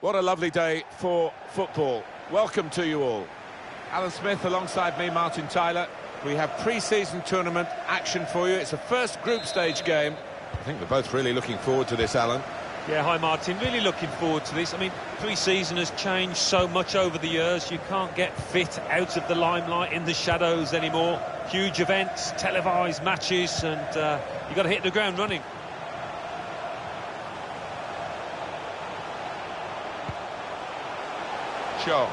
What a lovely day for football. Welcome to you all. Alan Smith alongside me, Martin Tyler. We have pre-season tournament action for you. It's a first group stage game. I think we're both really looking forward to this, Alan. Yeah, hi Martin, really looking forward to this. I mean, pre-season has changed so much over the years. You can't get fit out of the limelight, in the shadows anymore. Huge events, televised matches, and you've got to hit the ground running. Sure.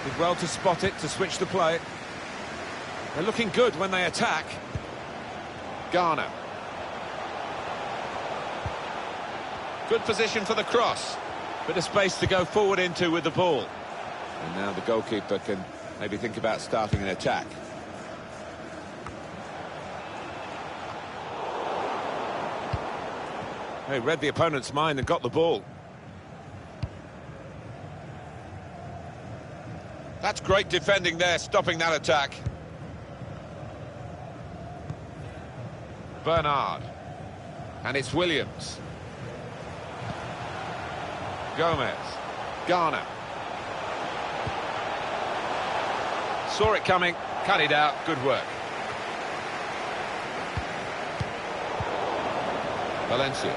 Did well to spot it, to switch the play. They're looking good when they attack. Garner. Good position for the cross. Bit of space to go forward into with the ball. And now the goalkeeper can maybe think about starting an attack. He read the opponent's mind and got the ball. That's great defending there, stopping that attack. Bernard. And it's Williams. Gomez. Garner. Saw it coming, cut it out, good work. Valencia.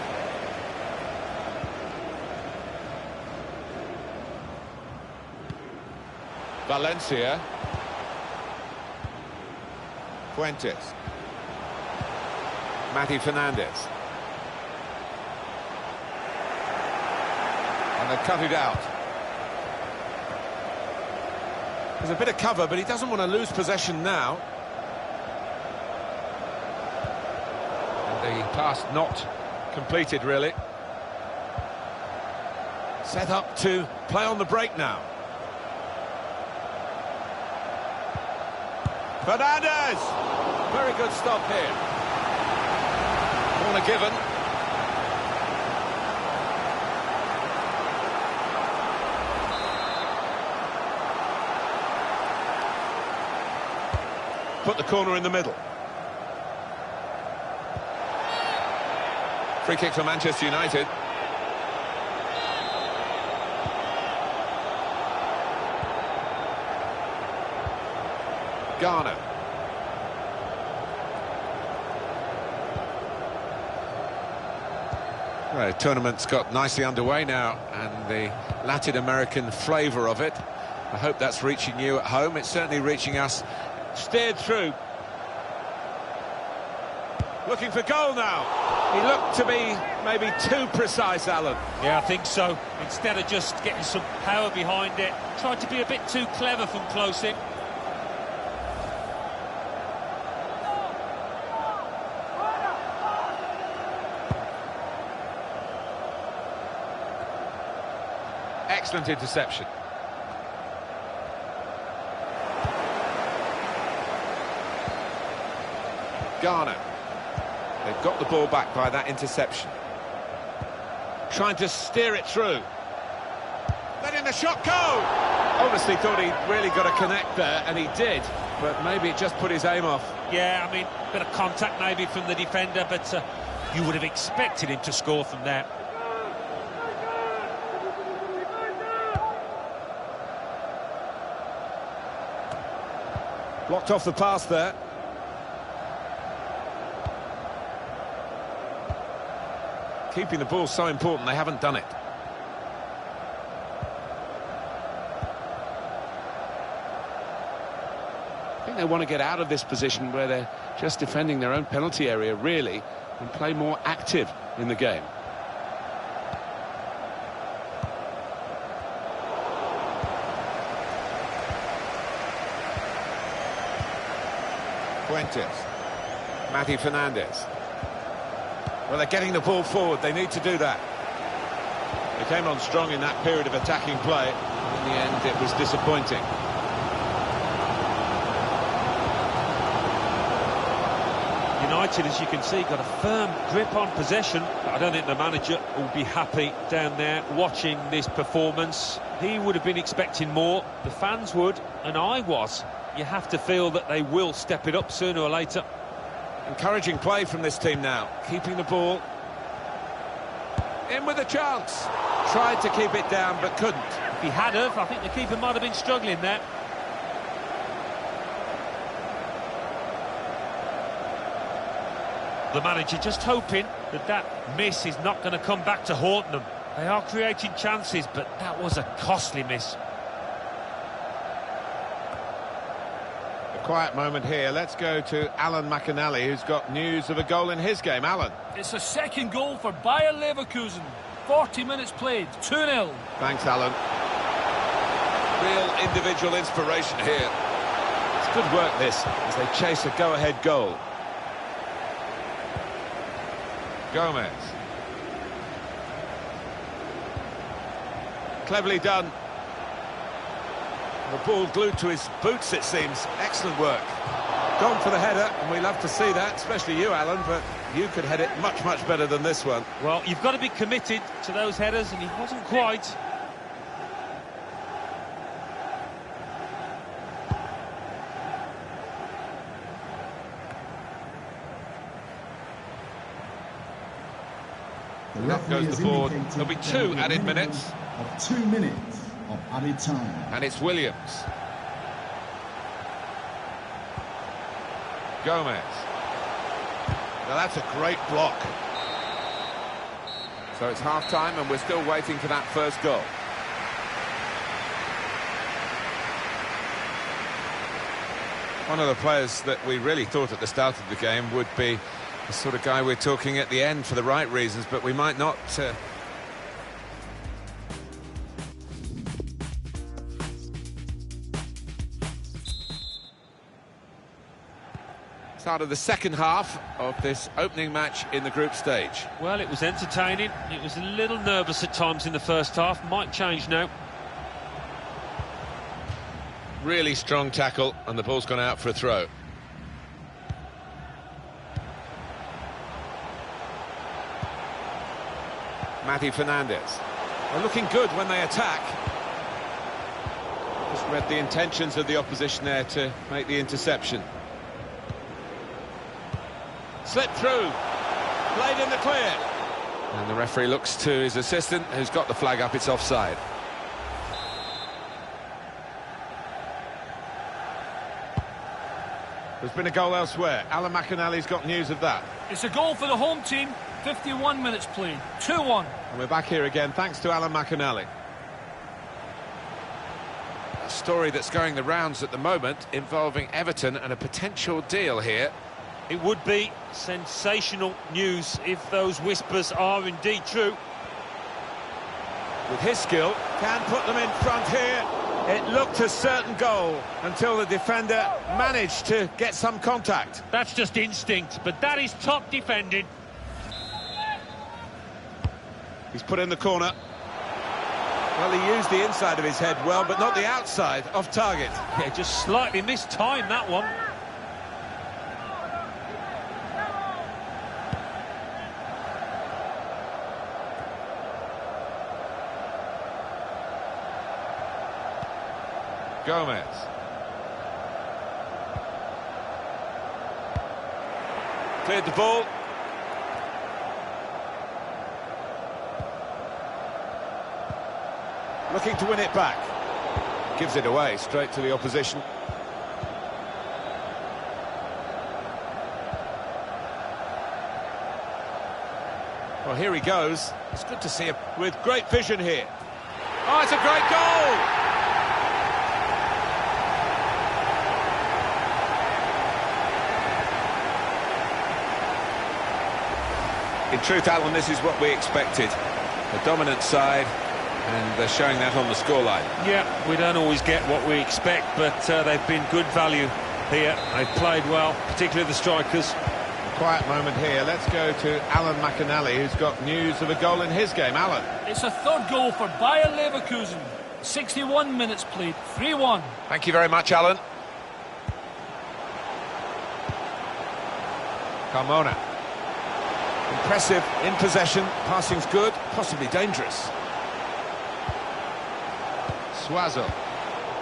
Valencia. Fuentes. Matty Fernandez. And they cut it out. There's a bit of cover, but he doesn't want to lose possession now. And the pass not completed, really. Set up to play on the break now. Fernandez! Very good stop here. Corner given. Put the corner in the middle. Free kick for Manchester United. Garner. Well, the tournament's got nicely underway now, and the Latin American flavour of it. I hope that's reaching you at home. It's certainly reaching us. Steered through. Looking for goal now. He looked to be maybe too precise, Alan. Yeah, I think so. Instead of just getting some power behind it, tried to be a bit too clever from close in. Excellent interception. Garner. They've got the ball back by that interception. Trying to steer it through. Letting the shot go! Obviously thought he'd really got to connect there, and he did. But maybe it just put his aim off. Yeah, I mean, a bit of contact maybe from the defender, but you would have expected him to score from there. Blocked off the pass there. Keeping the ball so important, they haven't done it. I think they want to get out of this position where they're just defending their own penalty area, really, and play more active in the game. Fuentes. Matty Fernandez. Well, they're getting the ball forward. They need to do that. They came on strong in that period of attacking play. In the end, it was disappointing. United, as you can see, got a firm grip on possession. I don't think the manager will be happy down there watching this performance. He would have been expecting more. The fans would, and I was. You have to feel that they will step it up sooner or later. Encouraging play from this team now, keeping the ball. In with a chance. Tried to keep it down, but couldn't. If he had have, I think the keeper might have been struggling there. The manager just hoping that that miss is not going to come back to haunt them. They are creating chances, but that was a costly miss. Quiet moment here. Let's go to Alan McAnally, who's got news of a goal in his game. Alan. It's a second goal for Bayer Leverkusen. 40 minutes played, 2-0. Thanks, Alan. Real individual inspiration here. It's good work, this, as they chase a go-ahead goal. Gomez. Cleverly done. The ball glued to his boots, it seems. Excellent work. Gone for the header, and we love to see that, especially you, Alan, but you could head it much, much better than this one. Well, you've got to be committed to those headers, and he wasn't quite. Up goes the board. There'll be 2 added minutes. Of 2 minutes of added time. And it's Williams. Gomez. Now that's a great block. So it's half-time and we're still waiting for that first goal. One of the players that we really thought at the start of the game would be the sort of guy we're talking at the end for the right reasons, but we might not... Start of the second half of this opening match in the group stage. Well, it was entertaining. It was a little nervous at times in the first half. Might change now. Really strong tackle, and the ball's gone out for a throw. Matty Fernandez. They're looking good when they attack. Just read the intentions of the opposition there to make the interception. Slipped through, played in the clear. And the referee looks to his assistant, who's got the flag up, it's offside. There's been a goal elsewhere. Alan McInally's got news of that. It's a goal for the home team. 51 minutes played. 2-1. And we're back here again, thanks to Alan McInally. A story that's going the rounds at the moment, involving Everton and a potential deal here. It would be sensational news if those whispers are indeed true. With his skill, can put them in front here. It looked a certain goal until the defender managed to get some contact. That's just instinct, but that is top defending. He's put in the corner. Well, he used the inside of his head well, but not the outside, off target. Yeah, just slightly mistimed that one. Gomez. Cleared the ball. Looking to win it back. Gives it away straight to the opposition. Well, here he goes. It's good to see him with great vision here. Oh, it's a great goal! In truth, Alan, this is what we expected. A dominant side, and they're showing that on the scoreline. Yeah, we don't always get what we expect, but they've been good value here. They've played well, particularly the strikers. A quiet moment here. Let's go to Alan McInally, who's got news of a goal in his game. Alan. It's a third goal for Bayer Leverkusen. 61 minutes played. 3-1. Thank you very much, Alan. Carmona. Impressive in possession, passing's good, possibly dangerous. Suazo.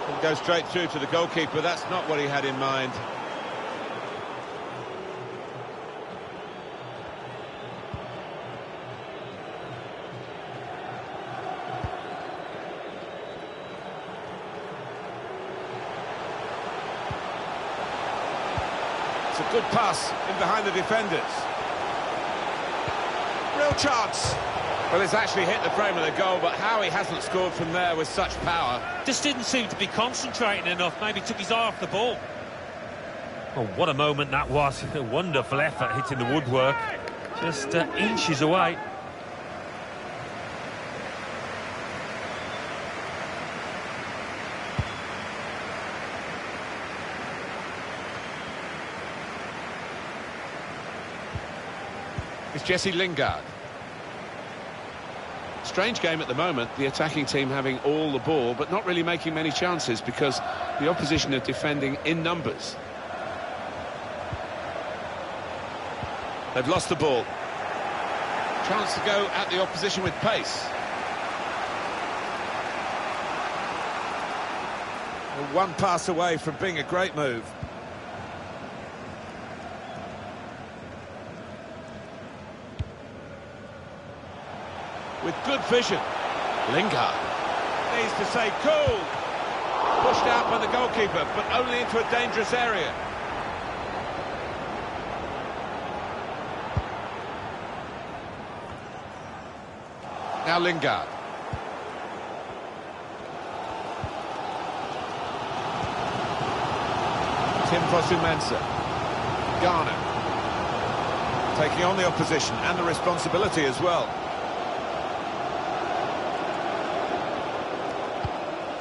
He'll go straight through to the goalkeeper, that's not what he had in mind. It's a good pass in behind the defenders. Real chance. Well, it's actually hit the frame of the goal, but how he hasn't scored from there with such power. Just didn't seem to be concentrating enough. Maybe took his eye off the ball. Oh, what a moment that was. A wonderful effort hitting the woodwork. Just inches away. It's Jesse Lingard. Strange game at the moment, the attacking team having all the ball, but not really making many chances because the opposition are defending in numbers. They've lost the ball. Chance to go at the opposition with pace. One pass away from being a great move. With good vision. Lingard needs to stay cool. Pushed out by the goalkeeper, but only into a dangerous area. Now Lingard. Tim Fosu-Mensah. Garner. Taking on the opposition and the responsibility as well.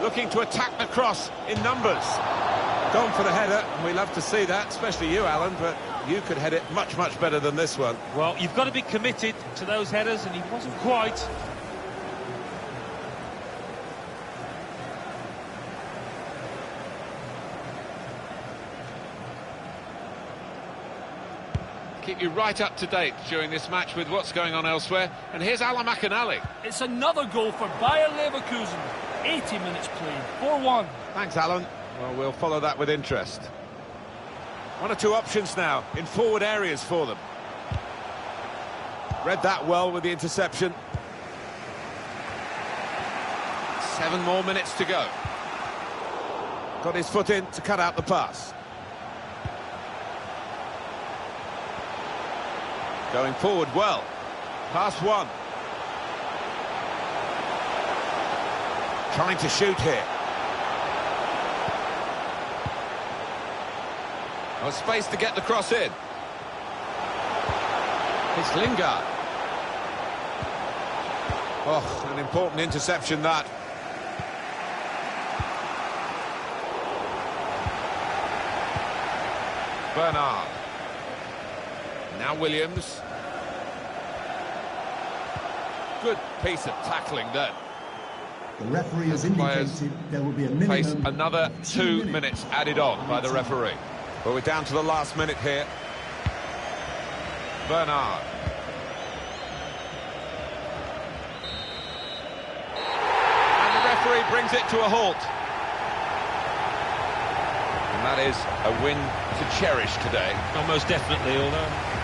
Looking to attack the cross in numbers. Gone for the header, and we love to see that, especially you, Alan, but you could head it much, much better than this one. Well, you've got to be committed to those headers, and he wasn't quite. Keep you right up to date during this match with what's going on elsewhere. And here's Alan McInally. It's another goal for Bayer Leverkusen. 80 minutes played, 4-1. Thanks, Alan. Well, we'll follow that with interest. One or two options now in forward areas for them. Read that well with the interception. 7 more minutes to go. Got his foot in to cut out the pass. Going forward well. Pass one. Trying to shoot here. Oh, space to get the cross in. It's Lingard. Oh, an important interception that. Bernard. Now Williams. Good piece of tackling then. The referee has indicated there will be a minimum. Face another 2 minutes added on by the referee. But we're down to the last minute here. Bernard. And the referee brings it to a halt. And that is a win to cherish today. Almost definitely, although...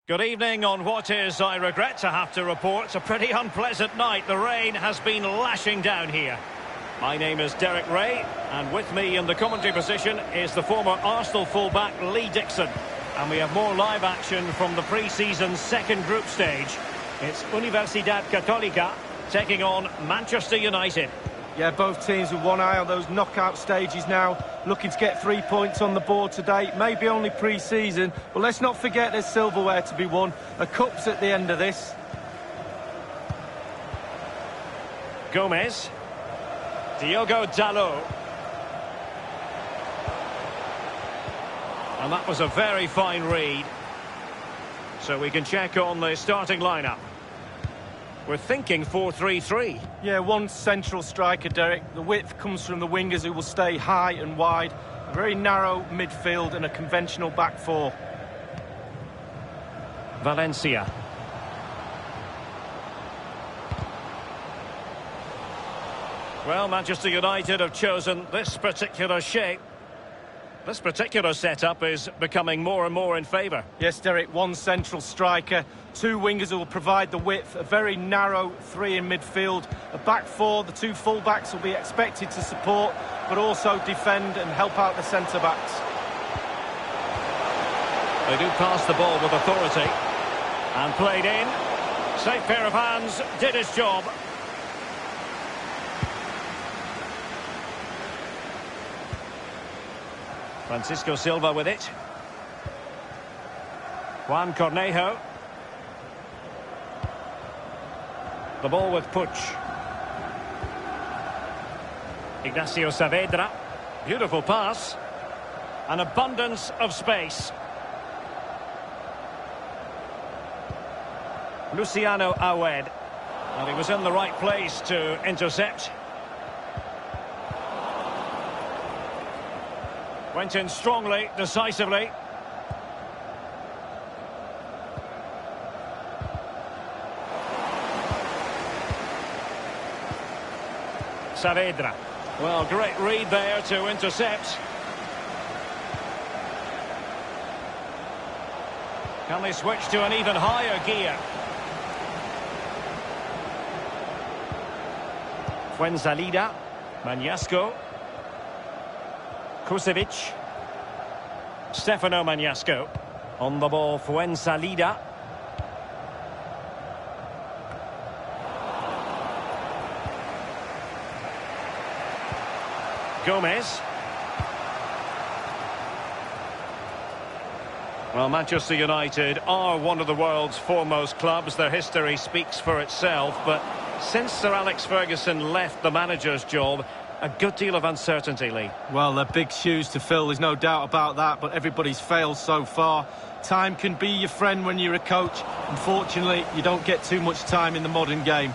Good evening on what is, I regret to have to report, a pretty unpleasant night. The rain has been lashing down here. My name is Derek Ray, and with me in the commentary position is the former Arsenal fullback Lee Dixon. And we have more live action from the pre-season second group stage. It's Universidad Católica taking on Manchester United. Yeah, both teams with one eye on those knockout stages now, looking to get 3 points on the board today. Maybe only pre-season, but let's not forget there's silverware to be won. A cup's at the end of this. Gomez. Diogo Dalot. And that was a very fine read. So we can check on the starting lineup. We're thinking 4-3-3. Yeah, one central striker, Derek. The width comes from the wingers who will stay high and wide. A very narrow midfield and a conventional back four. Valencia. Well, Manchester United have chosen this particular shape. This particular setup is becoming more and more in favour. Yes, Derek, one central striker, two wingers who will provide the width, a very narrow three in midfield, a back four. The two full-backs will be expected to support, but also defend and help out the centre-backs. They do pass the ball with authority. And played in. Safe pair of hands, did his job. Francisco Silva with it. Juan Cornejo. The ball with Puig. Ignacio Saavedra. Beautiful pass. An abundance of space. Luciano Awed. And he was in the right place to intercept. Went in strongly, decisively. Saavedra. Well, great read there to intercept. Can they switch to an even higher gear? Fuenzalida. Magnasco. Kusevich. Stefano Magnasco. On the ball, Fuenzalida. Gomez. Well, Manchester United are one of the world's foremost clubs. Their history speaks for itself, but since Sir Alex Ferguson left the manager's job, a good deal of uncertainty, Lee. Well, they're big shoes to fill, there's no doubt about that, but everybody's failed so far. Time can be your friend when you're a coach. Unfortunately, you don't get too much time in the modern game.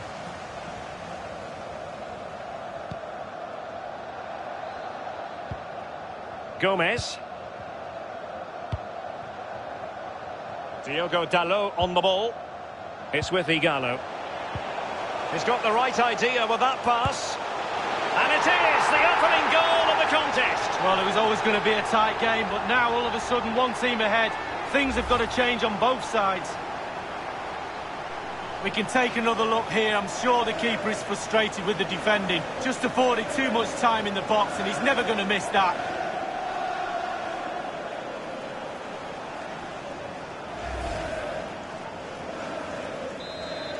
Gomez. Diogo Dalot on the ball. It's with Igalo. He's got the right idea with that pass. And it is the opening goal of the contest. Well, it was always going to be a tight game, but now all of a sudden one team ahead. Things have got to change on both sides. We can take another look here. I'm sure the keeper is frustrated with the defending. Just afforded too much time in the box, and he's never going to miss that.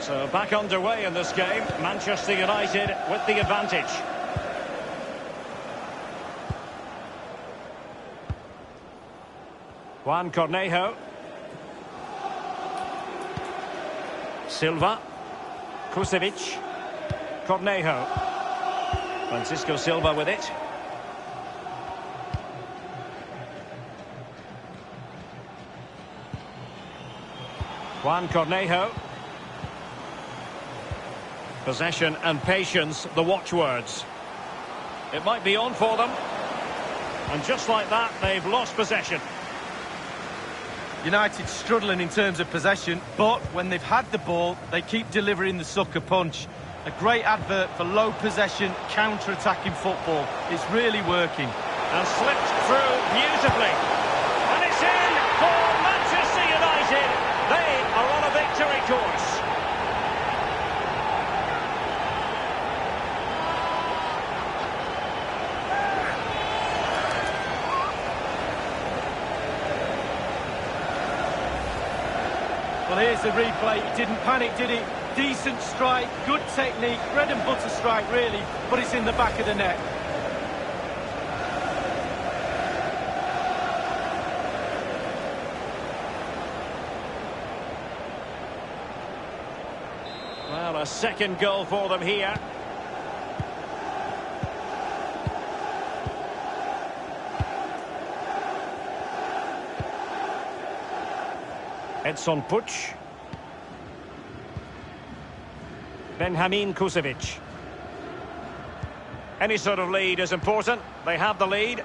So back underway in this game. Manchester United with the advantage. Juan Cornejo. Silva. Kusevich. Cornejo. Francisco Silva with it. Juan Cornejo. Possession and patience, the watchwords. It might be on for them. And just like that, they've lost possession. United struggling in terms of possession, but when they've had the ball, they keep delivering the sucker punch. A great advert for low possession, counter-attacking football. It's really working. And slipped through beautifully. And it's in for Manchester United. They Well, here's the replay. He didn't panic, did he? Decent strike, good technique, bread and butter strike, really, but it's in the back of the net. Well, a second goal for them here. Edson Puig. Benjamin Kusevic. Any sort of lead is important. They have the lead.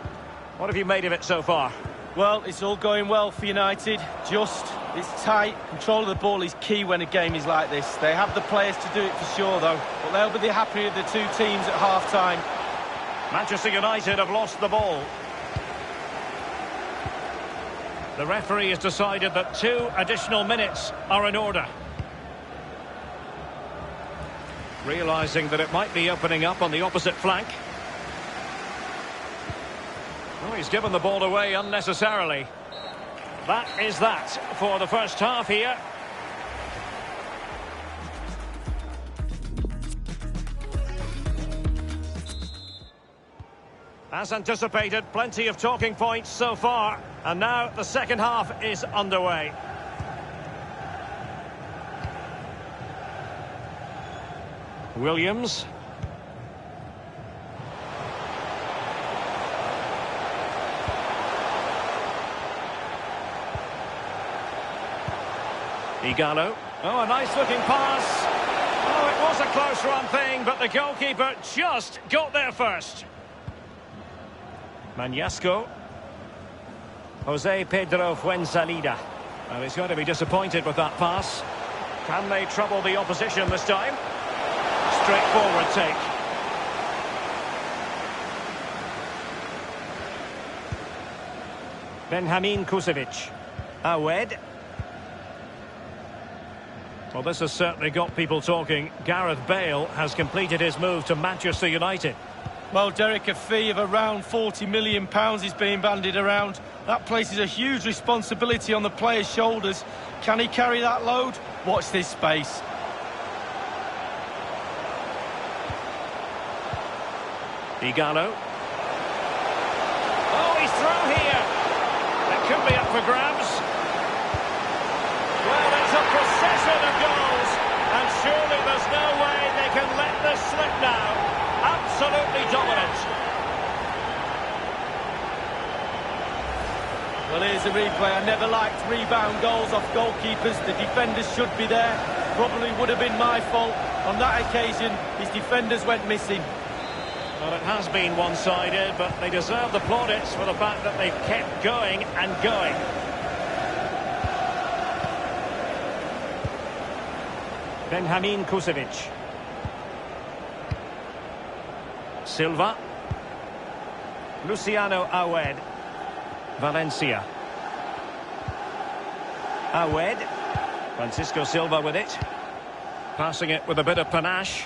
What have you made of it so far? Well, it's all going well for United. It's tight. Control of the ball is key when a game is like this. They have the players to do it for sure, though. But they'll be the happier of the two teams at half-time. Manchester United have lost the ball. The referee has decided that 2 additional minutes are in order. Realising that it might be opening up on the opposite flank. Oh, he's given the ball away unnecessarily. That is that for the first half here. As anticipated, plenty of talking points so far. And now the second half is underway. Williams. Igalo. Oh, a nice looking pass. Oh, it was a close run thing, but the goalkeeper just got there first. Mañasco. Jose Pedro Fuenzalida. Well, he's going to be disappointed with that pass. Can they trouble the opposition this time? Straightforward take. Benjamin Kusevic. Awed. Well, this has certainly got people talking. Gareth Bale has completed his move to Manchester United. Well, Derek, a fee of around £40 million is being bandied around. That places a huge responsibility on the player's shoulders. Can he carry that load? Watch this space. Igalo. Oh, he's through here. It could be up for grabs. Well, it's a procession of goals, and surely there's no way they can let this slip now. Absolutely dominant. Well, here's the replay. I never liked rebound goals off goalkeepers. The defenders should be there. Probably would have been my fault. On that occasion, his defenders went missing. Well, it has been one-sided, but they deserve the plaudits for the fact that they've kept going and going. Benjamin Kusevic. Silva. Luciano Awed. Valencia. Awed. Francisco Silva with it. Passing it with a bit of panache.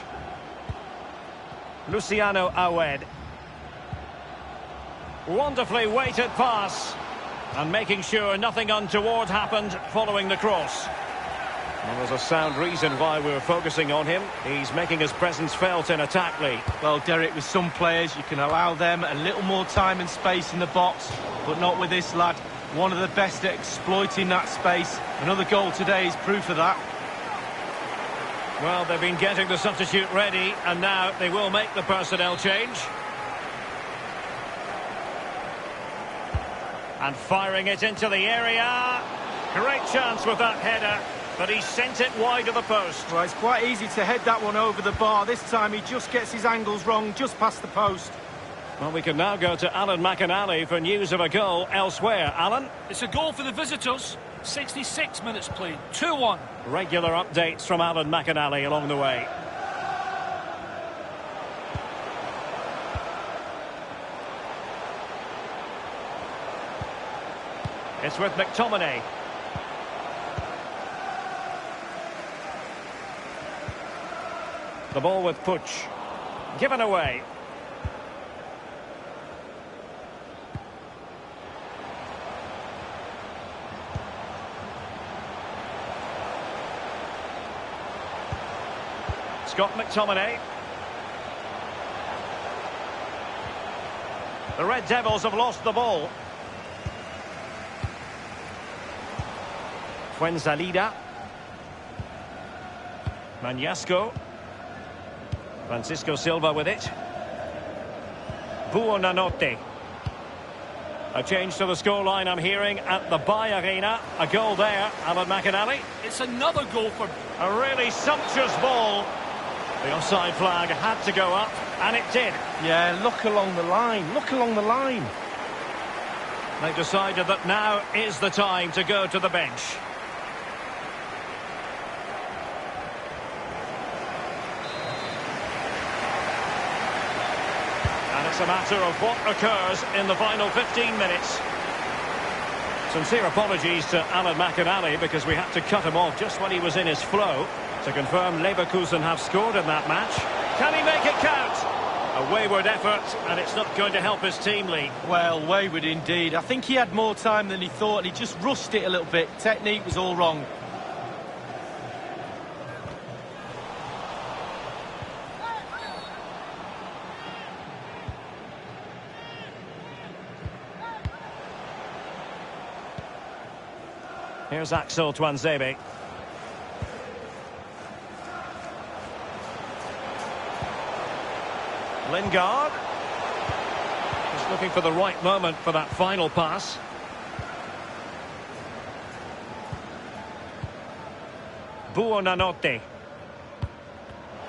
Luciano Awed. Wonderfully weighted pass. And making sure nothing untoward happened following the cross. Well, there's a sound reason why we're focusing on him. He's making his presence felt in attack, Lee. Well, Derek, with some players, you can allow them a little more time and space in the box, but not with this lad. One of the best at exploiting that space. Another goal today is proof of that. Well, they've been getting the substitute ready, and now they will make the personnel change. And firing it into the area. Great chance with that header, but he sent it wide of the post. Well, it's quite easy to head that one over the bar. This time he just gets his angles wrong, just past the post. Well, we can now go to Alan McInally for news of a goal elsewhere. Alan? It's a goal for the visitors. 66 minutes played. 2-1. Regular updates from Alan McInally along the way. It's with McTominay. The ball with Puig. Given away. Scott McTominay. The Red Devils have lost the ball. Fuenzalida. Magnasco. Francisco Silva with it. Buonanotte. A change to the scoreline I'm hearing at the Bay Arena. A goal there, Alan McInally. It's another goal for... A really sumptuous ball. The offside flag had to go up, and it did. Yeah, look along the line. Look along the line. They've decided that now is the time to go to the bench. It's a matter of what occurs in the final 15 minutes. Sincere apologies to Alan McInally because we had to cut him off just when he was in his flow. To confirm, Leverkusen have scored in that match. Can he make it count? A wayward effort, and it's not going to help his team, Lee. Well, wayward indeed. I think he had more time than he thought. He just rushed it a little bit. Technique was all wrong. Here's Axel Tuanzebe. Lingard. Just looking for the right moment for that final pass. Buonanotte.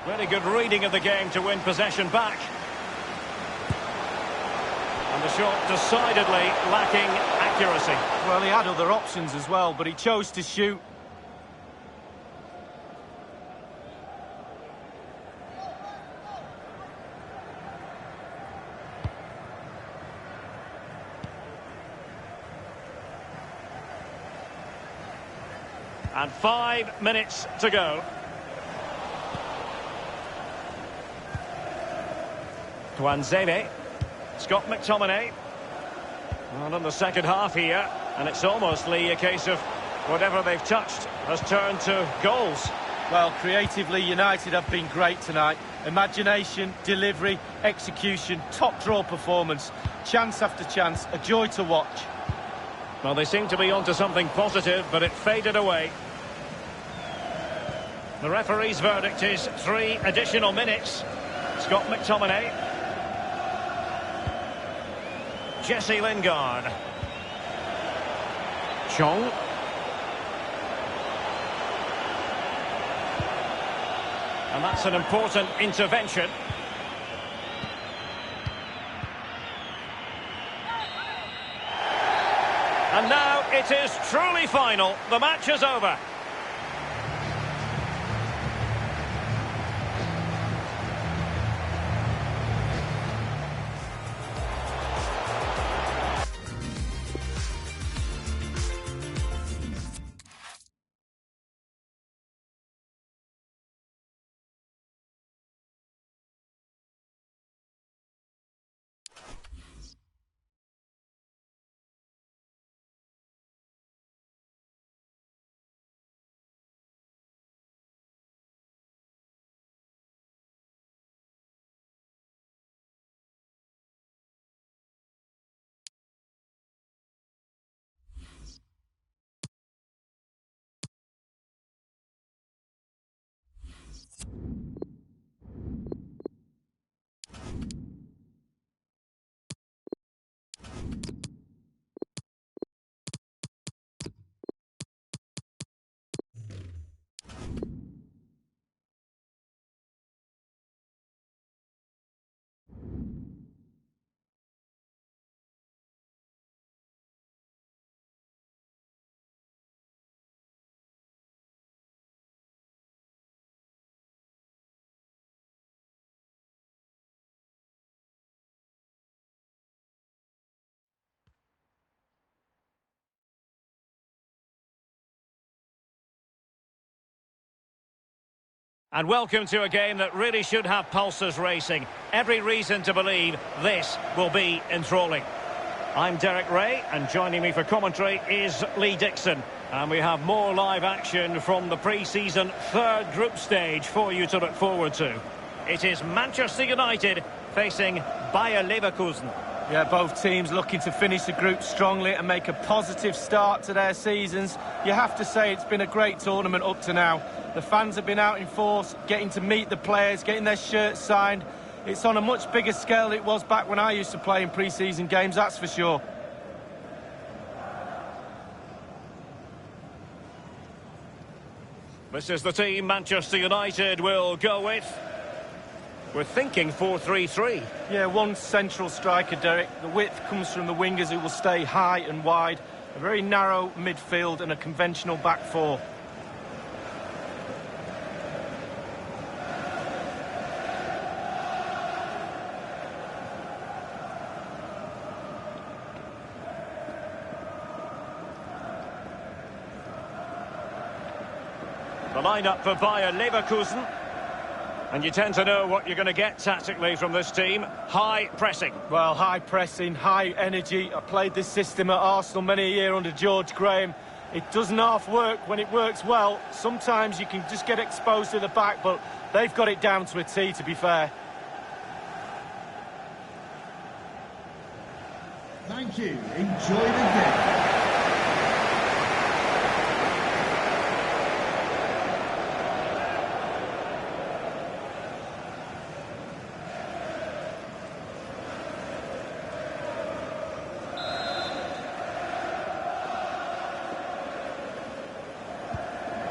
Really good reading of the game to win possession back. And the shot decidedly lacking accuracy. Well, he had other options as well, but he chose to shoot. And 5 minutes to go. Tuanzebe. Scott McTominay. Well, in the second half here, and it's almost, Lee, a case of whatever they've touched has turned to goals. Well, creatively, United have been great tonight. Imagination, delivery, execution, top draw performance. Chance after chance, a joy to watch. Well, they seem to be onto something positive, but it faded away. The referee's verdict is 3 additional minutes. Scott McTominay. Jesse Lingard. Chong. And that's an important intervention. And now it is truly final. The match is over. And welcome to a game that really should have pulses racing. Every reason to believe this will be enthralling. I'm Derek Ray, and joining me for commentary is Lee Dixon. And we have more live action from the pre-season third group stage for you to look forward to. It is Manchester United facing Bayer Leverkusen. Yeah, both teams looking to finish the group strongly and make a positive start to their seasons. You have to say it's been a great tournament up to now. The fans have been out in force, getting to meet the players, getting their shirts signed. It's on a much bigger scale than it was back when I used to play in pre-season games, that's for sure. This is the team Manchester United will go with. We're thinking 4-3-3. Yeah, one central striker, Derek. The width comes from the wingers who will stay high and wide. A very narrow midfield and a conventional back four. The lineup for Bayer Leverkusen. And you tend to know what you're going to get tactically from this team. High pressing. Well, high pressing, high energy. I played this system at Arsenal many a year under George Graham. It doesn't half work when it works well. Sometimes you can just get exposed to the back, but they've got it down to a T, to be fair. Thank you. Enjoy the day.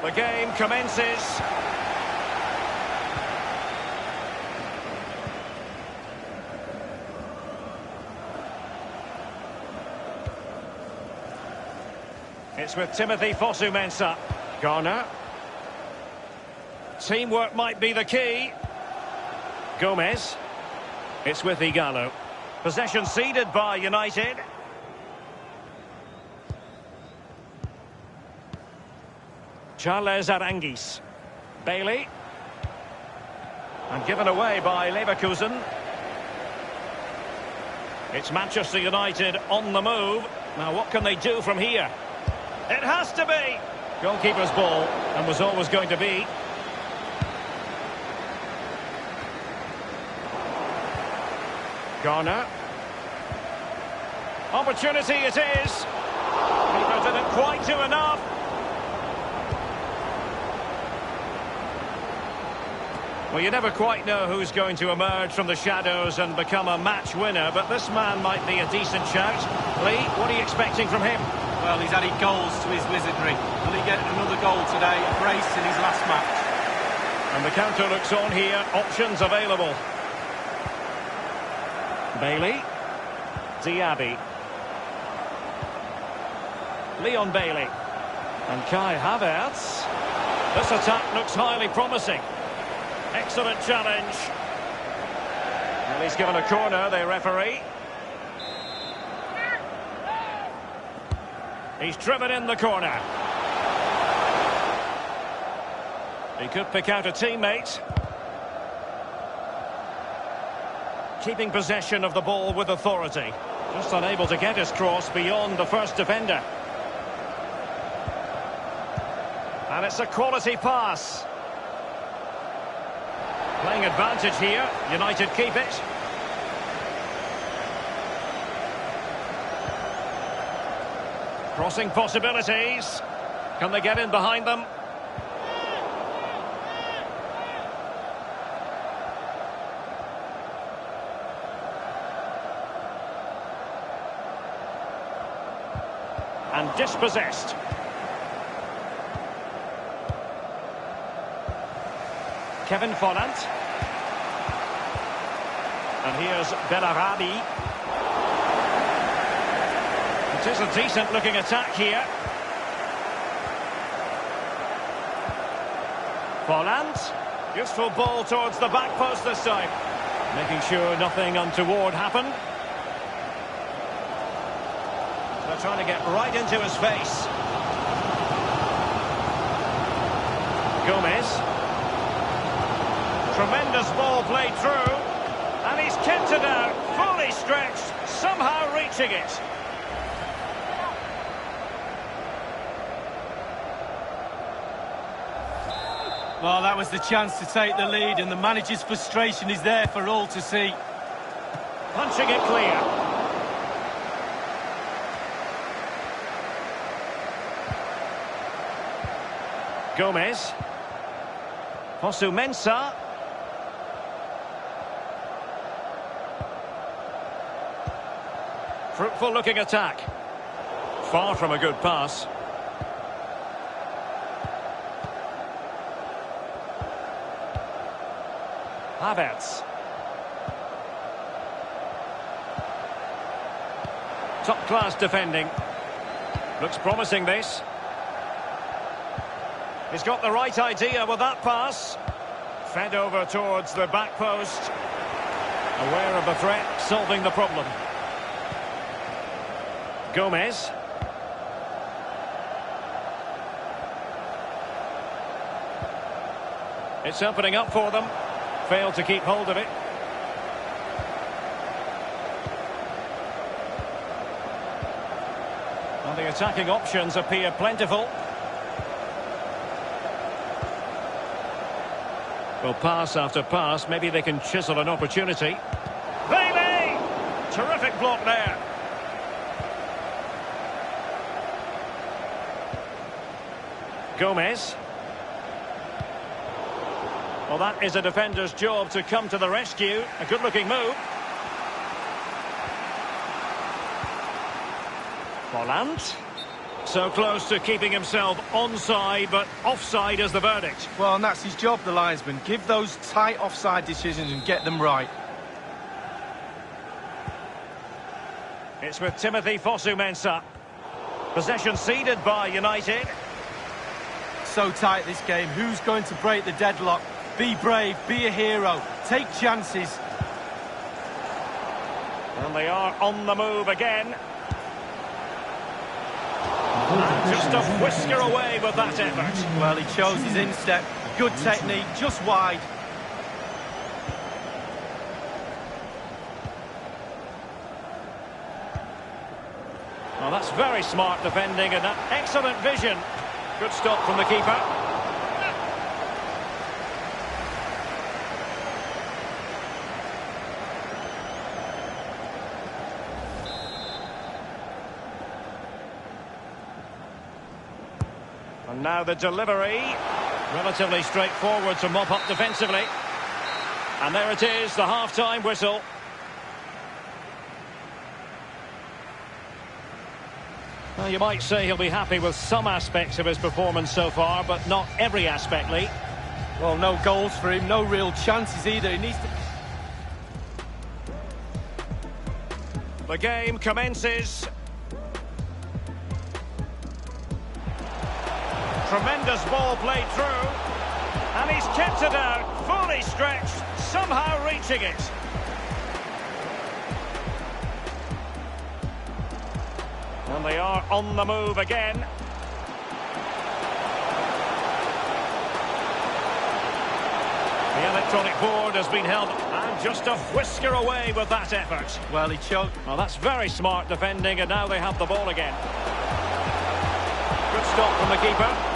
The game commences. It's with Timothy Fosu-Mensah. Garner. Teamwork might be the key. Gomez. It's with Igalo. Possession ceded by United. Charles Arangis. Bailey. And given away by Leverkusen. It's Manchester United on the move. Now what can they do from here? It has to be! Goalkeeper's ball, and was always going to be. Garner. Opportunity it is. Keeper didn't quite do enough. Well, you never quite know who's going to emerge from the shadows and become a match winner, but this man might be a decent shout. Lee, what are you expecting from him? Well, he's added goals to his wizardry. Will he get another goal today? A brace in his last match. And the counter looks on here. Options available. Bailey. Diaby. Leon Bailey. And Kai Havertz. This attack looks highly promising. Excellent challenge. Well, he's given a corner, the referee. He's driven in the corner. He could pick out a teammate. Keeping possession of the ball with authority. Just unable to get his cross beyond the first defender. And it's a quality pass. Playing advantage here. United keep it. Crossing possibilities. Can they get in behind them? And dispossessed. Kevin Folland. And here's Bellarabi. It is a decent-looking attack here. Folland. Useful ball towards the back post this time. Making sure nothing untoward happened. They're trying to get right into his face. Gomez. Tremendous ball played through. And he's kicked it out, fully stretched, somehow reaching it. Well, that was the chance to take the lead, and the manager's frustration is there for all to see. Punching it clear. Gomez. Fosu-Mensah. Fruitful looking attack. Far from a good pass. Havertz. Top-class defending. Looks promising, this. He's got the right idea with that pass. Fed over towards the back post. Aware of the threat, solving the problem. Gomez. It's opening up for them. Failed to keep hold of it. And the attacking options appear plentiful. Well, pass after pass, maybe they can chisel an opportunity. Bailey! Terrific block there. Gomez. Well, that is a defender's job to come to the rescue. A good-looking move. Volland. So close to keeping himself onside, but offside is the verdict. Well, and that's his job, the linesman. Give those tight offside decisions and get them right. It's with Timothy Fosu-Mensah. Possession ceded by United. So tight, this game. Who's going to break the deadlock? Be brave, be a hero, take chances. And they are on the move again. And just a whisker away with that effort. Well, he chose his instep. Good technique, just wide. Well, that's very smart defending and that excellent vision. Good stop from the keeper. And now the delivery. Relatively straightforward to mop up defensively. And there it is, the half-time whistle. Well, you might say he'll be happy with some aspects of his performance so far, but not every aspect, Lee. Well, no goals for him, no real chances either. He needs to... The game commences. Tremendous ball played through. And he's kept it out, fully stretched, somehow reaching it. And they are on the move again. The electronic board has been held and just a whisker away with that effort. Well, he choked. Well, that's very smart defending, and now they have the ball again. Good stop from the keeper.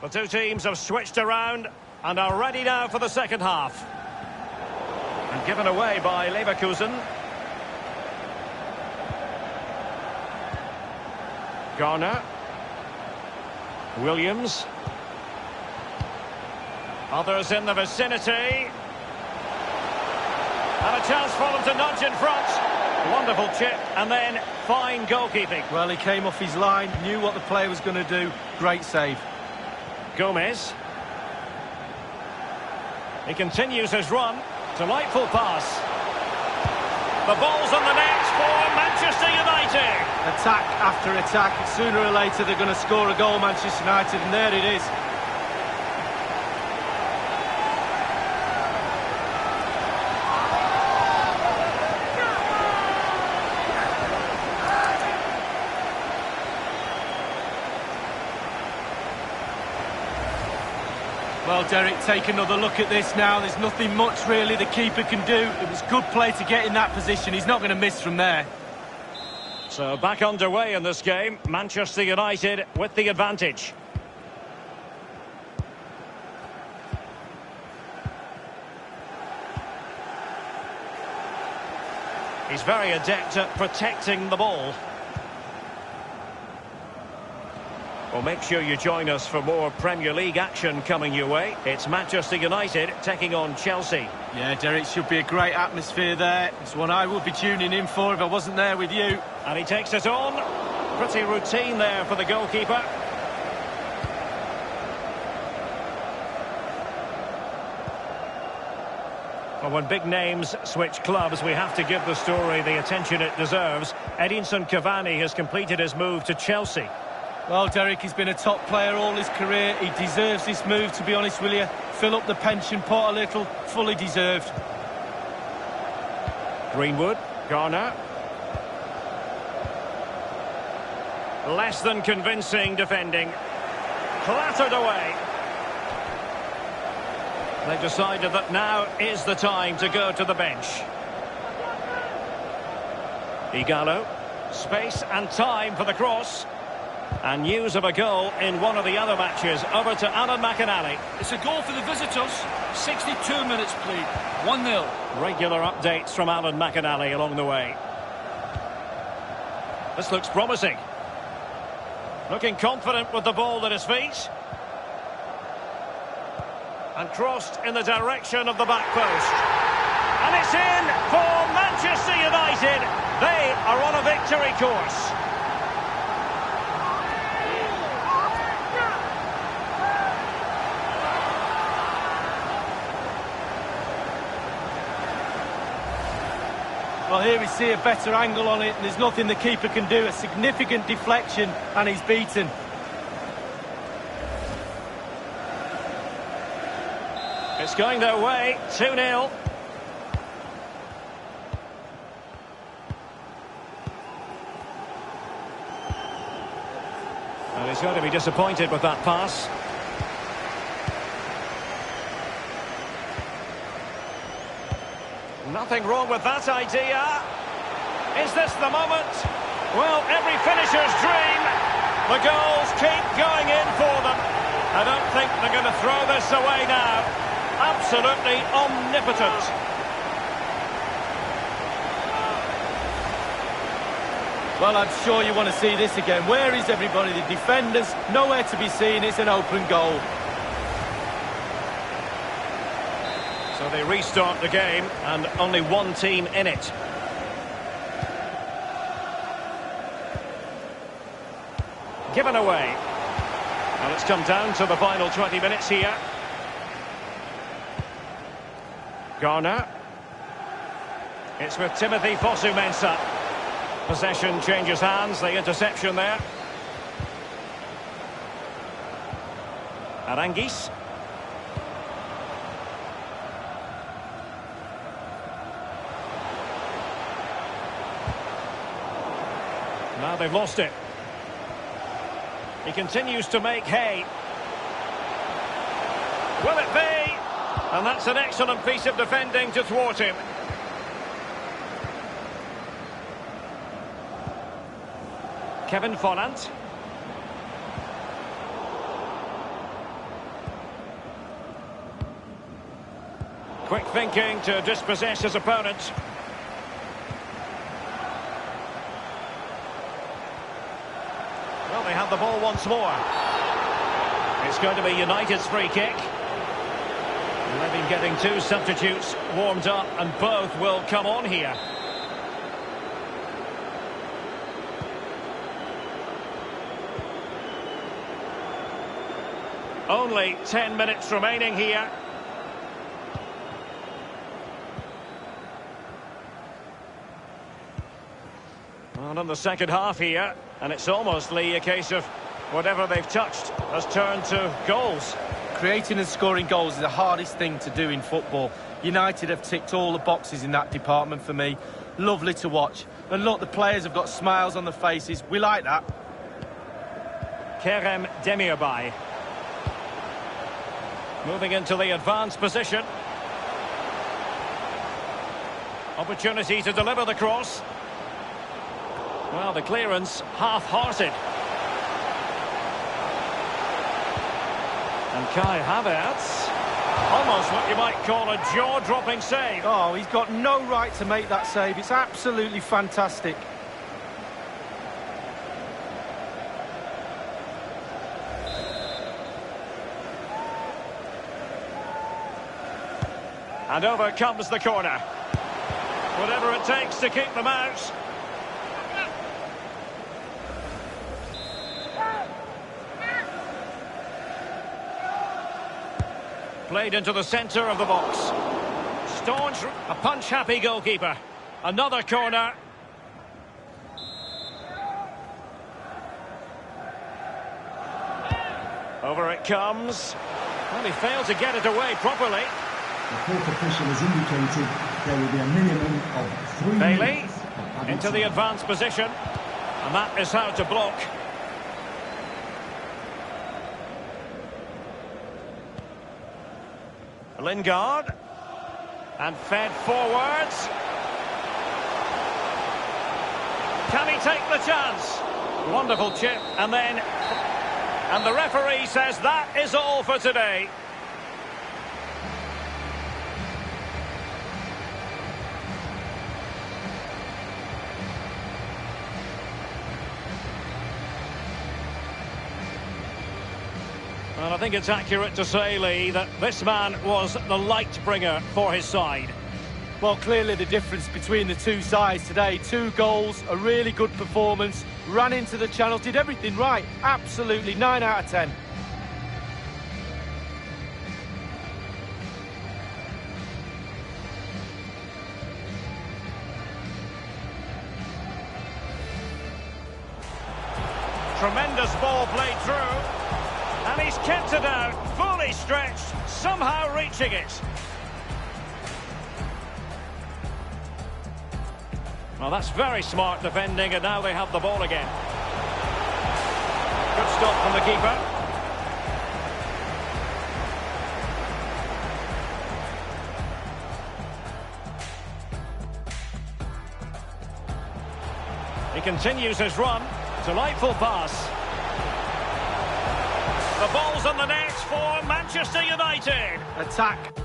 The two teams have switched around and are ready now for the second half. And given away by Leverkusen. Garner. Williams. Others in the vicinity. And a chance for them to nudge in front. Wonderful chip and then fine goalkeeping. Well, he came off his line, knew what the player was going to do. Great save. Gomez. He continues his run. Delightful pass. The ball's on the net for Manchester United. Attack after attack. Sooner or later they're going to score a goal, Manchester United, and there it is. Well, Derek, take another look at this now. There's nothing much, really, the keeper can do. It was good play to get in that position. He's not going to miss from there. So back underway in this game. Manchester United with the advantage. He's very adept at protecting the ball. Well, make sure you join us for more Premier League action coming your way. It's Manchester United taking on Chelsea. Yeah, Derek, should be a great atmosphere there. It's one I would be tuning in for if I wasn't there with you. And he takes it on. Pretty routine there for the goalkeeper. Well, when big names switch clubs, we have to give the story the attention it deserves. Edinson Cavani has completed his move to Chelsea. Well, Derek, he's been a top player all his career. He deserves this move, to be honest with you. Fill up the pension pot a little. Fully deserved. Greenwood, Garner. Less than convincing defending. Clattered away. They've decided that now is the time to go to the bench. Igalo. Space and time for the cross. And news of a goal in one of the other matches. Over to Alan McInally. It's a goal for the visitors. 62 minutes played. 1-0. Regular updates from Alan McInally along the way. This looks promising. Looking confident with the ball at his feet. And crossed in the direction of the back post. And it's in for Manchester United. They are on a victory course. Well, here we see a better angle on it, and there's nothing the keeper can do. A significant deflection, and he's beaten. It's going their way, 2-0. And he's going to be disappointed with that pass. Nothing wrong with that idea. Is this the moment? Well, every finisher's dream. The goals keep going in for them. I don't think they're going to throw this away now. Absolutely omnipotent. Well, I'm sure you want to see this again. Where is everybody? The defenders, nowhere to be seen. It's an open goal. So they restart the game, and only one team in it. Given away. Well, it's come down to the final 20 minutes here. Garner. It's with Timothy Fosu-Mensah. Possession changes hands, the interception there. Arangis. Now they've lost it. He continues to make hay. Will it be? And that's an excellent piece of defending to thwart him. Kevin Volland. Quick thinking to dispossess his opponent. Well, they have the ball once more. It's going to be United's free kick. They've been getting two substitutes warmed up, and both will come on here. Only 10 minutes remaining here. Well, in the second half here, and it's almost, Lee, a case of whatever they've touched has turned to goals. Creating and scoring goals is the hardest thing to do in football. United have ticked all the boxes in that department for me. Lovely to watch. And look, the players have got smiles on their faces. We like that. Kerem Demirbay. Moving into the advanced position. Opportunity to deliver the cross. Well, the clearance half-hearted. And Kai Havertz, almost what you might call a jaw-dropping save. Oh, he's got no right to make that save. It's absolutely fantastic. And over comes the corner. Whatever it takes to keep them out. Played into the centre of the box. Staunch, a punch-happy goalkeeper. Another corner. Over it comes. Well, he failed to get it away properly. The fourth official has indicated there will be a minimum of 3 Bailey minutes of added into the time. advanced position. And that is how to block. Lingard. And fed forwards. Can he take the chance? Wonderful chip. And then... And the referee says that is all for today. And I think it's accurate to say, Lee, that this man was the light bringer for his side. Well, clearly the difference between the two sides today. 2 goals, a really good performance, ran into the channel, did everything right. Absolutely, 9 out of 10. Tremendous ball played through. And he's kept it out, fully stretched, somehow reaching it. Well, that's very smart defending, and now they have the ball again. Good stop from the keeper. He continues his run. Delightful pass. The ball's on the net for Manchester United. Attack